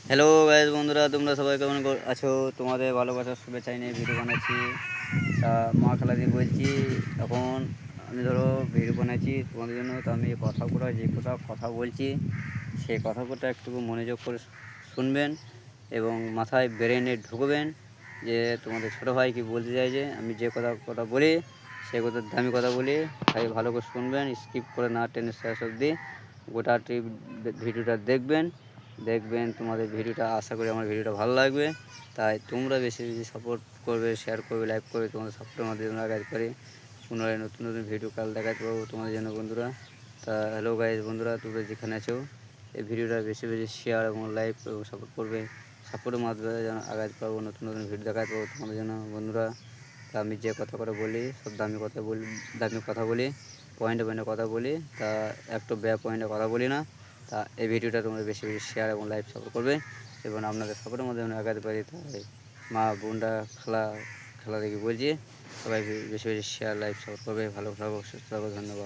Hello guys বন্ধুরা, তোমরা সবাই কেমন আছো? তোমাদের ভালোবাসার শুভেচ্ছা নিয়ে ভিডিও বানাচ্ছি। তা মা খালাদি বলছি, এখন আমি ধরো ভিডিও বানাচ্ছি তোমাদের জন্য। তো আমি কথাগুলো যে কথা বলছি সেই কথাগুলো একটু মনোযোগ করে শুনবেন এবং মাথায় ব্রেনে ঢুকবেন যে তোমাদের ছোটো ভাই কি বলতে চাইছে। আমি যে কথা বলি সেই দামি কথা বলি, তাই ভালো করে শুনবেন, স্কিপ করে না টেনে শেষ অবধি গোটা ভিডিওটা দেখবেন। তোমাদের ভিডিওটা, আশা করি আমার ভিডিওটা ভালো লাগবে। তাই তোমরা বেশি বেশি সাপোর্ট করবে, শেয়ার করবে, লাইক করবে। তোমাদের সাপোর্টের মাধ্যমে আমরা কাজ করি। পুনরায় নতুন নতুন ভিডিও কাল দেখাতে পাবো তোমাদের জন্য বন্ধুরা। তা হ্যালো গাইজ বন্ধুরা, তোমরা যেখানে আছো এই ভিডিওটা বেশি বেশি শেয়ার এবং লাইক এবং সাপোর্ট করবে। সাপোর্টের মাধ্যমে যেন আগাতে পারবো, নতুন নতুন ভিডিও দেখাতে পাবো তোমাদের জন্য বন্ধুরা। তা আমি যে কথা বলি সব দামি কথা বলি, পয়েন্টে কথা বলি। তা একটু পয়েন্টে কথা বলি না। তা এই ভিডিওটা তোমরা বেশি বেশি শেয়ার এবং লাইভ সাপোর্ট করবে এবং আপনাদের সাপোর্টের মধ্যে আমরা আগাতে পারি। তাই মা বোনরা খেলা দেখে বলছি, সবাই বেশি বেশি শেয়ার লাইভ সাপোর্ট করবে। ভালো থাকো, সুস্থ থাকো, ধন্যবাদ।